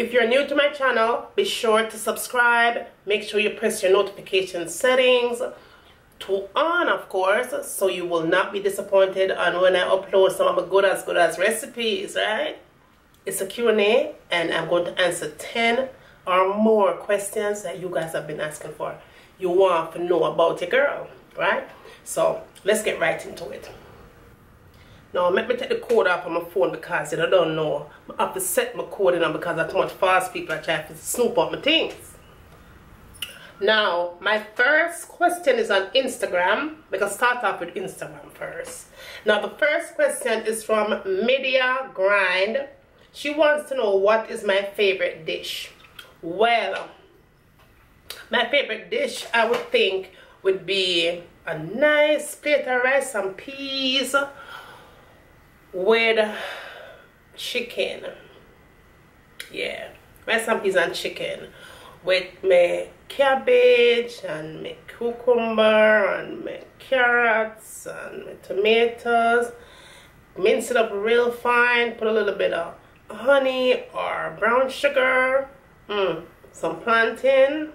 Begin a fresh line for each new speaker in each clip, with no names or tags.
If you're new to my channel, be sure to subscribe. Make sure you press your notification settings to on, of course, so you will not be disappointed on when I upload some of the good as recipes, right? It's a Q&A, and I'm going to answer 10 or more questions that you guys have been asking for. You want to know about your girl, right? So let's get right into it. Now let me take the code off on my phone because I don't know. I have to set my code in because I too much fast people are trying to snoop up my things. Now, my first question is on Instagram. We can start off with Instagram first. Now, the first question is from Media Grind. She wants to know what is my favorite dish. Well, my favorite dish, I would think, would be a nice plate of rice and peas with chicken. Yeah, rice and peas and chicken with my cabbage and my cucumber and my carrots and my tomatoes. Mince it up real fine, put a little bit of honey or brown sugar, some plantain.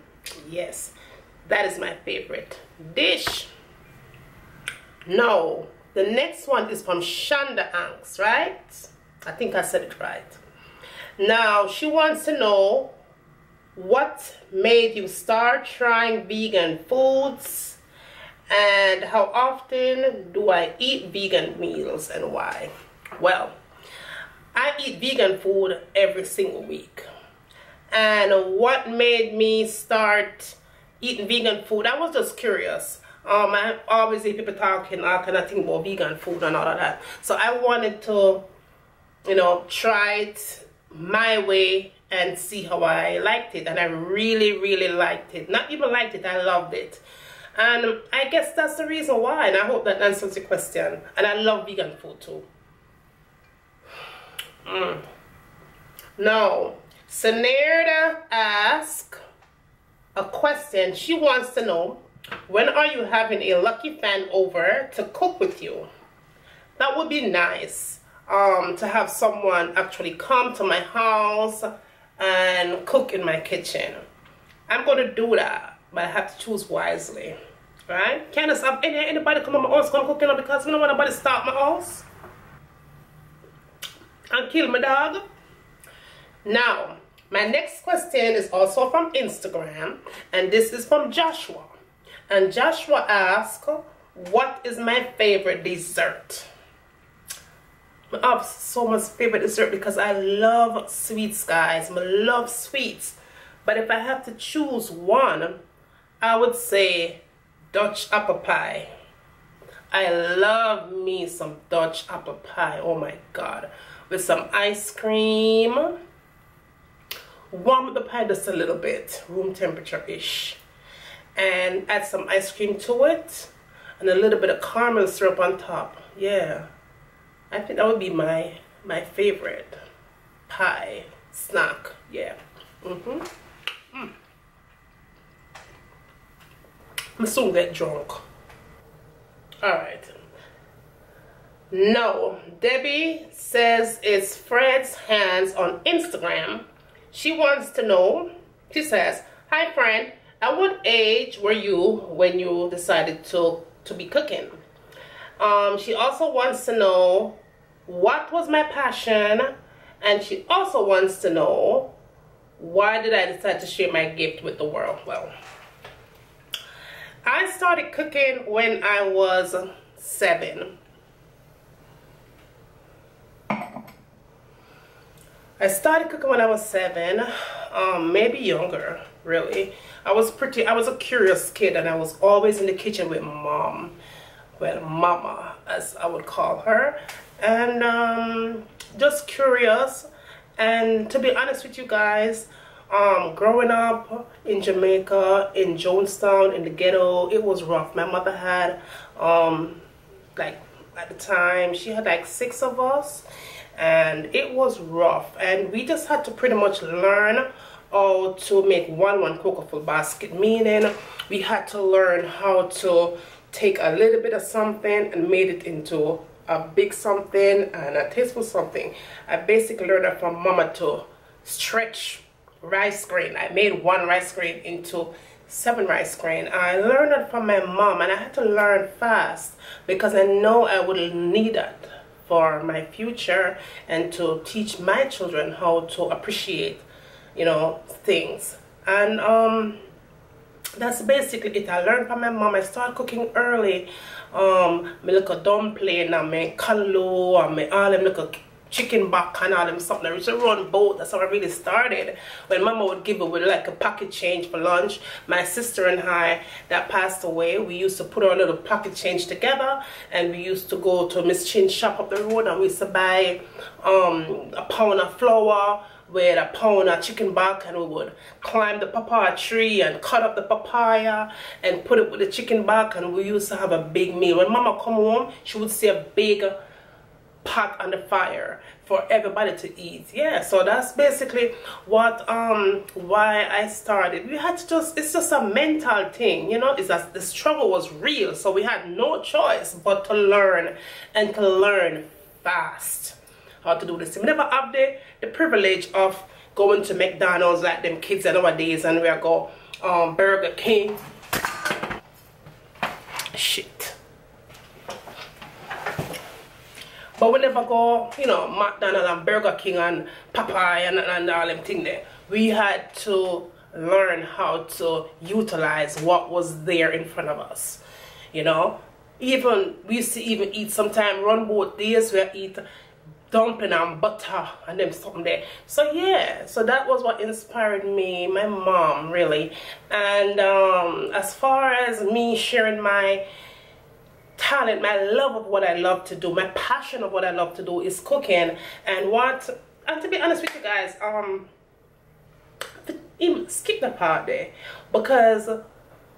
Yes, that is my favorite dish. Now, the next one is from Shonda Anks, right? I think I said it right. Now, she wants to know what made you start trying vegan foods and how often do I eat vegan meals and why? Well, I eat vegan food every single week. And what made me start eating vegan food? I was just curious. I always hear people talking all kind of things about vegan food and all of that. So I wanted to, you know, try it my way and see how I liked it. And I really, really liked it. Not even liked it, I loved it. And I guess that's the reason why. And I hope that answers your question. And I love vegan food too. Now, Senerda asked a question. She wants to know, when are you having a lucky fan over to cook with you? That would be nice, to have someone actually come to my house and cook in my kitchen. I'm going to do that, but I have to choose wisely, right? Can't just have anybody come to my house, come cooking because I don't want nobody to start my house and kill my dog. Now, my next question is also from Instagram, and this is from Joshua. And Joshua asks, what is my favorite dessert? I have so much favorite dessert because I love sweets, guys. I love sweets. But if I have to choose one, I would say Dutch apple pie. I love me some Dutch apple pie. Oh my God. With some ice cream. Warm up the pie just a little bit, room temperature-ish. And add some ice cream to it. And a little bit of caramel syrup on top. Yeah. I think that would be my favorite pie snack. Yeah. I'm soon get drunk. Alright. No. Debbie says it's Fred's Hands on Instagram. She wants to know, she says, hi friend, at what age were you when you decided to be cooking? She also wants to know what was my passion, and she also wants to know why did I decide to share my gift with the world. Well, I started cooking when I was 7. I started cooking when I was 7, maybe younger, really. I was a curious kid, and I was always in the kitchen with mom. Well, mama, as I would call her. And just curious. And to be honest with you guys, growing up in Jamaica, in Jonestown, in the ghetto, it was rough. My mother had, like, at the time, she had like 6 of us. And it was rough, and we just had to pretty much learn how to make one cook a full basket, meaning we had to learn how to take a little bit of something and made it into a big something and a tasteful something. I basically learned that from mama to stretch rice grain. I made 1 rice grain into 7 rice grain. I learned it from my mom, and I had to learn fast because I know I would need it for my future and to teach my children how to appreciate, you know, things. And that's basically it. I learned from my mom. I started cooking early. Me look a dumpling and me kalu and me all them look a chicken back and all them something. I used to run both. That's how I really started. When mama would give away like a pocket change for lunch, my sister and I that passed away, we used to put our little pocket change together, and we used to go to Miss Chin's shop up the road, and we used to buy a pound of flour with a pound of chicken back, and we would climb the papaya tree and cut up the papaya and put it with the chicken back, and we used to have a big meal. When mama come home, she would see a big pot on the fire for everybody to eat. Yeah, so that's basically what why I started. We had to just, it's just a mental thing, you know. It's that the struggle was real, so we had no choice but to learn, and to learn fast how to do this. We never have the privilege of going to McDonald's like them kids nowadays, and we are go Burger King. Shit. But we never go, you know, McDonald's and Burger King and Popeye and all them thing there. We had to learn how to utilize what was there in front of us, you know. Even we used to even eat sometime run both days. We eat dumpling and butter and them something there. So yeah, so that was what inspired me, my mom, really. And as far as me sharing my talent, my love of what I love to do, my passion of what I love to do is cooking. And to be honest with you guys, even skip the part there, because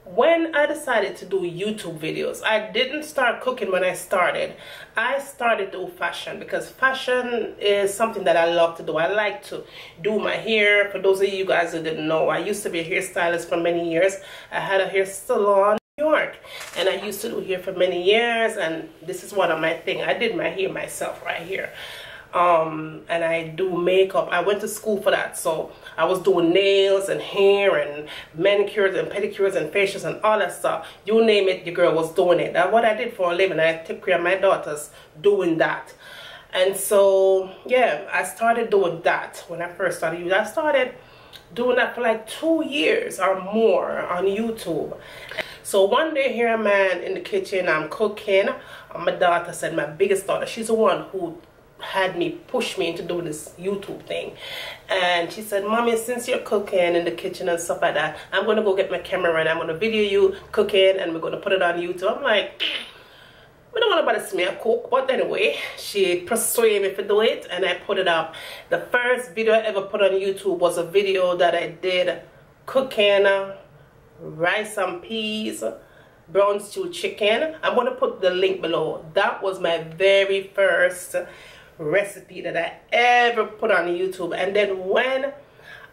when I decided to do YouTube videos, I didn't start cooking when I started. I started to do fashion, because fashion is something that I love to do. I like to do my hair. For those of you guys who didn't know, I used to be a hairstylist for many years. I had a hair salon in New York, and I used to do hair for many years, and this is one of my things. I did my hair myself right here. And I do makeup. I went to school for that, so I was doing nails and hair and manicures and pedicures and facials and all that stuff. You name it, your girl was doing it. That's what I did for a living. I took care of my daughters doing that. And so yeah, I started doing that when I first started using. I started doing that for like 2 years or more on YouTube. So one day, here I'm in the kitchen, I'm cooking. My daughter said, my biggest daughter, she's the one who had me push me into doing this YouTube thing, and she said, Mommy, since you're cooking in the kitchen and stuff like that, I'm gonna go get my camera and I'm gonna video you cooking, and we're gonna put it on YouTube. I'm like, I don't want nobody to see me cook, but anyway, she persuaded me to do it, and I put it up. The first video I ever put on YouTube was a video that I did cooking rice and peas, brown stew chicken. I'm gonna put the link below. That was my very first recipe that I ever put on YouTube. And then when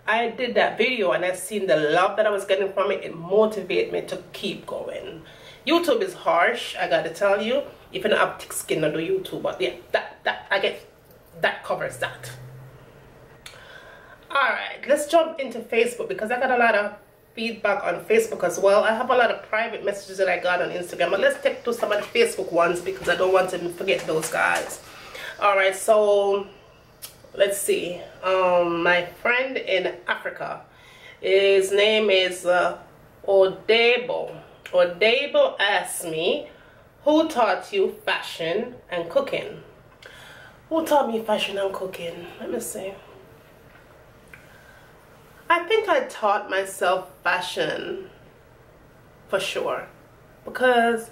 I did that video and I seen the love that I was getting from it, it motivated me to keep going. YouTube is harsh, I gotta tell you. If you don't have thick skin, don't do YouTube. But yeah, that covers that. Alright, let's jump into Facebook, because I got a lot of feedback on Facebook as well. I have a lot of private messages that I got on Instagram, but let's take to some of the Facebook ones, because I don't want to forget those guys. All right, so let's see. My friend in Africa, his name is Odebo. Odebo asked me, who taught you fashion and cooking? Who taught me fashion and cooking? Let me see. I think I taught myself fashion for sure, because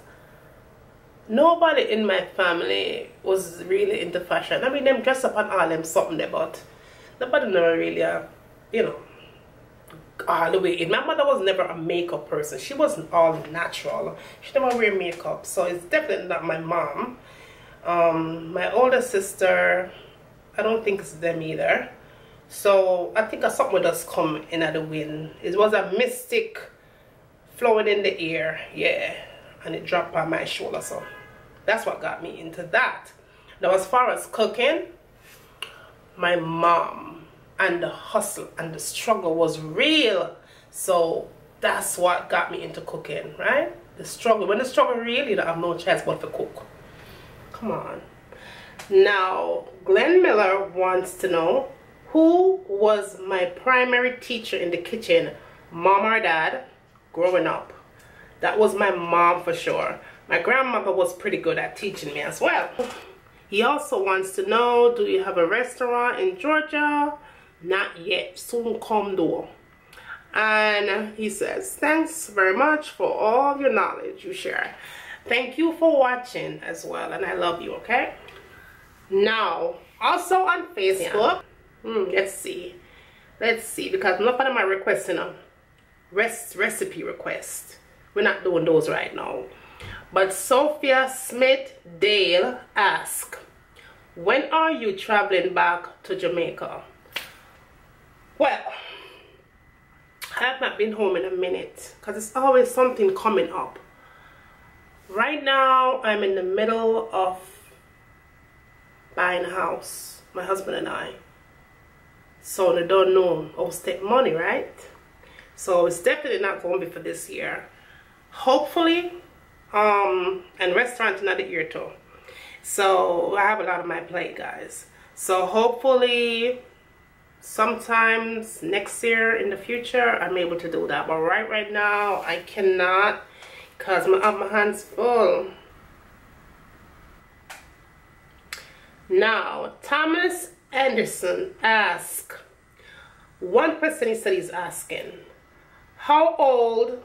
nobody in my family was really into fashion. I mean, them dress up and all them something there, but nobody never really, you know, all the way in. My mother was never a makeup person. She wasn't all natural. She never wear makeup, so it's definitely not my mom. My older sister, I don't think it's them either. So I think something would just come in at the wind. It was a mystic flowing in the air, yeah, and it dropped on my shoulder. So that's what got me into that. Now, as far as cooking, my mom and the hustle and the struggle was real. So that's what got me into cooking, right? The struggle. When the struggle real, you don't have no chance but to cook. Come on. Now, Glenn Miller wants to know, who was my primary teacher in the kitchen, mom or dad, growing up? That was my mom for sure. My grandmother was pretty good at teaching me as well. He also wants to know, do you have a restaurant in Georgia? Not yet, soon come though. And he says, thanks very much for all your knowledge you share. Thank you for watching as well, and I love you, okay? Now, also on Facebook, let's see, because none of them are requesting a recipe request. We're not doing those right now. But Sophia Smith Dale asks, when are you traveling back to Jamaica? Well, I have not been home in a minute because it's always something coming up. Right now, I'm in the middle of buying a house, my husband and I. So they don't know how to take money, right? So it's definitely not going to be for this year. Hopefully, and restaurant another year too. So I have a lot on my plate, guys. So hopefully, sometimes next year in the future, I'm able to do that. But right now, I cannot because I have my hands full. Now, Thomas Anderson asks, one question he said he's asking, how old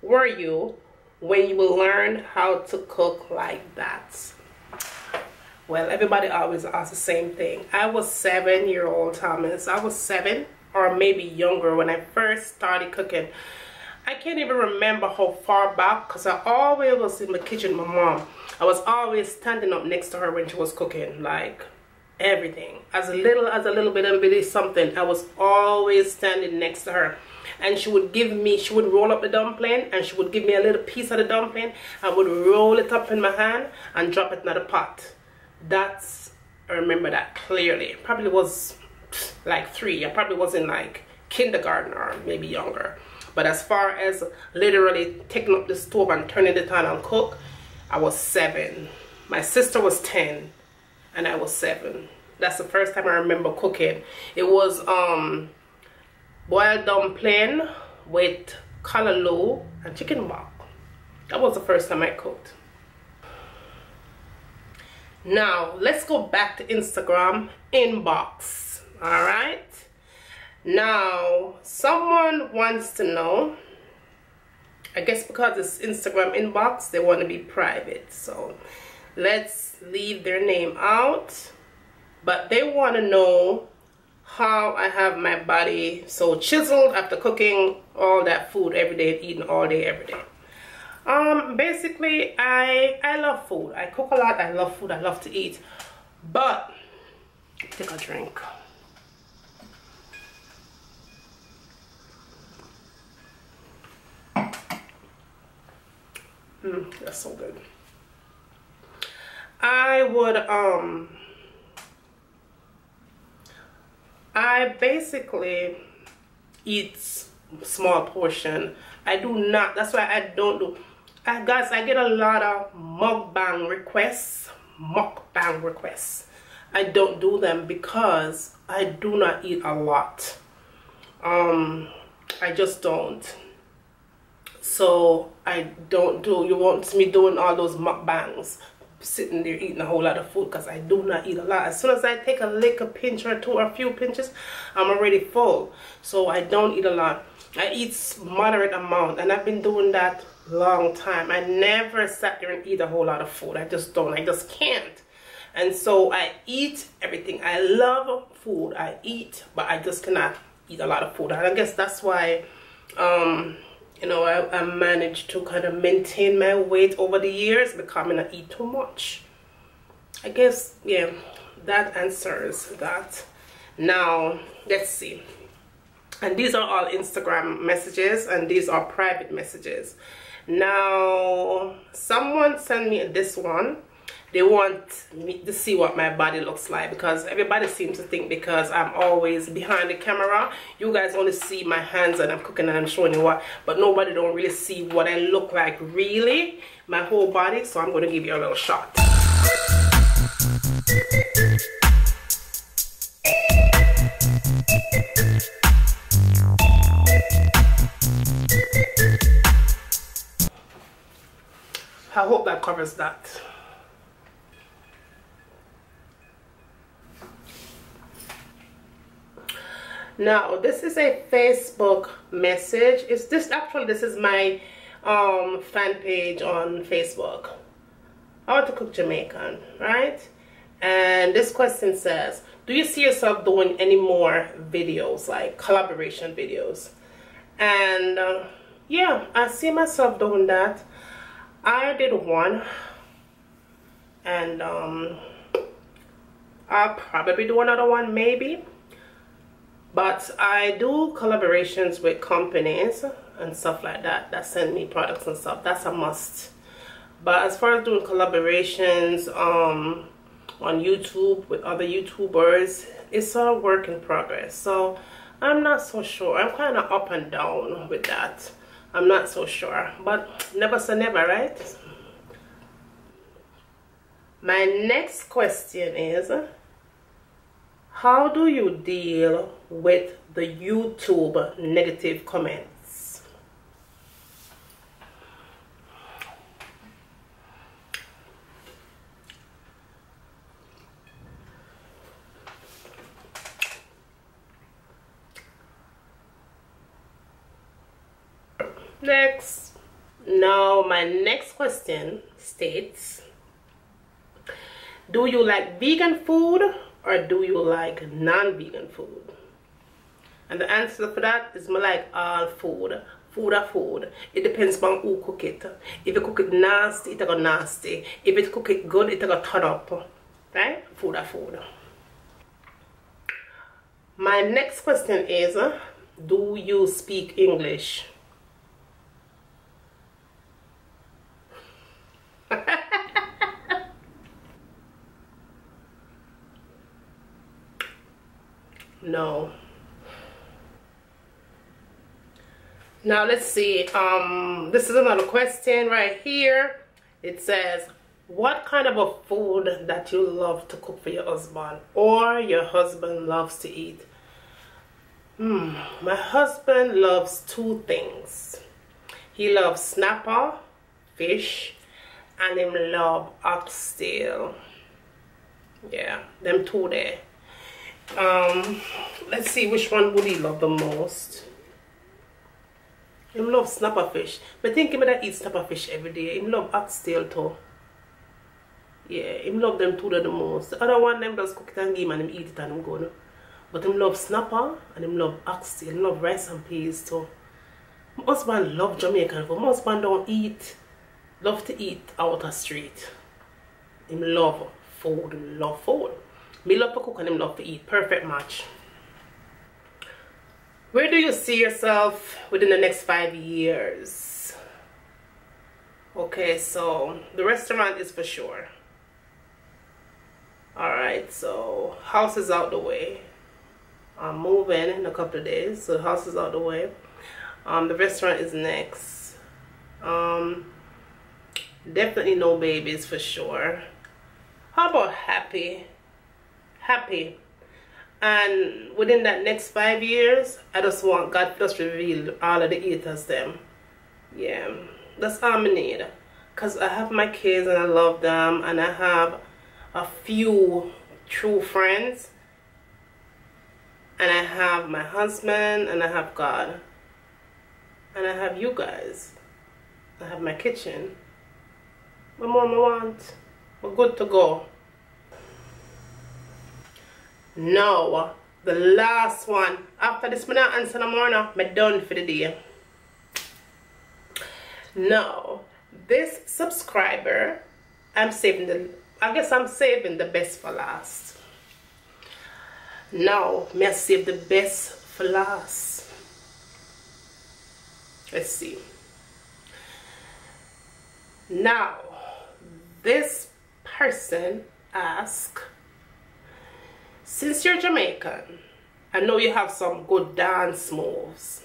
were you when you learned how to cook like that? Well, everybody always asks the same thing. I was 7-year-old, Thomas. I was 7 or maybe younger when I first started cooking. I can't even remember how far back because I always was in the kitchen with my mom. I was always standing up next to her when she was cooking, like everything. As a little bit of something, I was always standing next to her. And she would give me, she would roll up the dumpling and she would give me a little piece of the dumpling. I would roll it up in my hand and drop it in the pot. I remember that clearly. Probably was like 3. I probably was in like kindergarten or maybe younger. But as far as literally taking up the stove and turning it on and cook, I was 7. My sister was 10 and I was 7. That's the first time I remember cooking. It was boiled dumpling with callaloo and chicken bok. That was the first time I cooked. Now, let's go back to Instagram inbox. All right. Now, someone wants to know, I guess because it's Instagram inbox, they want to be private. So let's leave their name out. But they want to know how I have my body so chiseled after cooking all that food every day, eating all day, every day. Basically, I love food. I cook a lot. I love food. I love to eat. But, take a drink. That's so good. I basically eat small portion. I do not, that's why I don't do, guys, I get a lot of mukbang requests. I don't do them because I do not eat a lot. I just don't. So I don't do, you won't me doing all those mukbangs, sitting there eating a whole lot of food, because I do not eat a lot. As soon as I take a lick, a pinch or two or a few pinches, I'm already full. So I don't eat a lot. I eat moderate amount, and I've been doing that long time. I never sat there and eat a whole lot of food. I just don't. I just can't. And so I eat everything. I love food. I eat, but I just cannot eat a lot of food. And I guess that's why you know, I managed to kind of maintain my weight over the years because I don't eat too much. I guess, yeah, that answers that. Now, let's see. And these are all Instagram messages, and these are private messages. Now, someone sent me this one, they want me to see what my body looks like, because everybody seems to think because I'm always behind the camera, you guys only see my hands and I'm cooking and I'm showing you what, but nobody don't really see what I look like really, my whole body. So I'm going to give you a little shot. I hope that covers that. Now this is a Facebook message. This is my fan page on Facebook. I want to cook Jamaican, right? And this question says, do you see yourself doing any more videos, like collaboration videos? And yeah, I see myself doing that. I did one, and I'll probably do another one maybe. But I do collaborations with companies and stuff like that that send me products and stuff. That's a must. But as far as doing collaborations on YouTube with other YouTubers, it's a work in progress. So I'm not so sure. I'm kind of up and down with that. I'm not so sure. But never say never, right? My next question is, how do you deal with the YouTube negative comments? Next. Now my next question states, do you like vegan food or do you like non-vegan food? And the answer for that is I like all food. Food are food. It depends on who cook it. If you cook it nasty, it go nasty. If you cook it good, it go turn up. Right? Food are food. My next question is, do you speak English? No. Now let's see. This is another question right here. It says, what kind of a food that you love to cook for your husband or your husband loves to eat? My husband loves two things. He loves snapper, fish, and him love oxtail. Yeah, them two there. Let's see which one would he love the most. Him love snapper fish. But think him that eat snapper fish every day. Him love oxtail too. Yeah, him love them two the most. The other one them does cook it and give him and him eat it and him go no. But him love snapper and him love oxtail. Him love rice and peas too. My husband love Jamaican food. My husband don't love to eat out the street. Him love food. Him love food. Me love to cook and him love to eat. Perfect match. Where do you see yourself within the next 5 years? Okay, so the restaurant is for sure. Alright, so house is out the way. I'm moving in a couple of days, so the house is out the way. The restaurant is next. Definitely no babies for sure. How about happy? Happy. And within that next 5 years, I just want God to just reveal all of the haters them. Yeah, that's all I need. Because I have my kids and I love them, and I have a few true friends, and I have my husband, and I have God, and I have you guys. I have my kitchen. What more I want? We're good to go. Now, the last one. After this, I'm not answer no more now. I'm done for the day. Now, this subscriber, I guess I'm saving the best for last. Now, may I save the best for last? Let's see. Now, this person asked, since you're Jamaican, I know you have some good dance moves.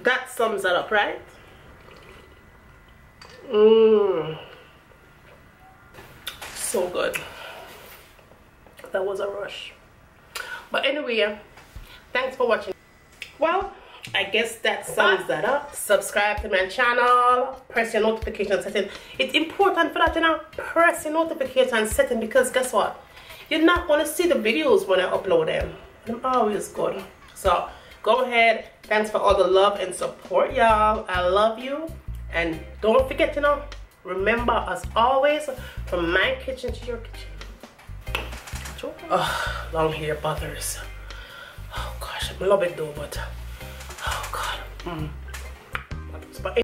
That sums that up, right? So good. That was a rush. But anyway, thanks for watching. Well, I guess that sums that up. Subscribe to my channel, press your notification setting. It's important for that, you know, press your notification setting, because guess what, you're not going to see the videos when I upload them. I'm always good. So go ahead. Thanks for all the love and support, y'all. I love you. And don't forget, you know, remember, as always, from my kitchen to your kitchen. Oh, long hair bothers. Oh gosh, I love it though, but oh god. But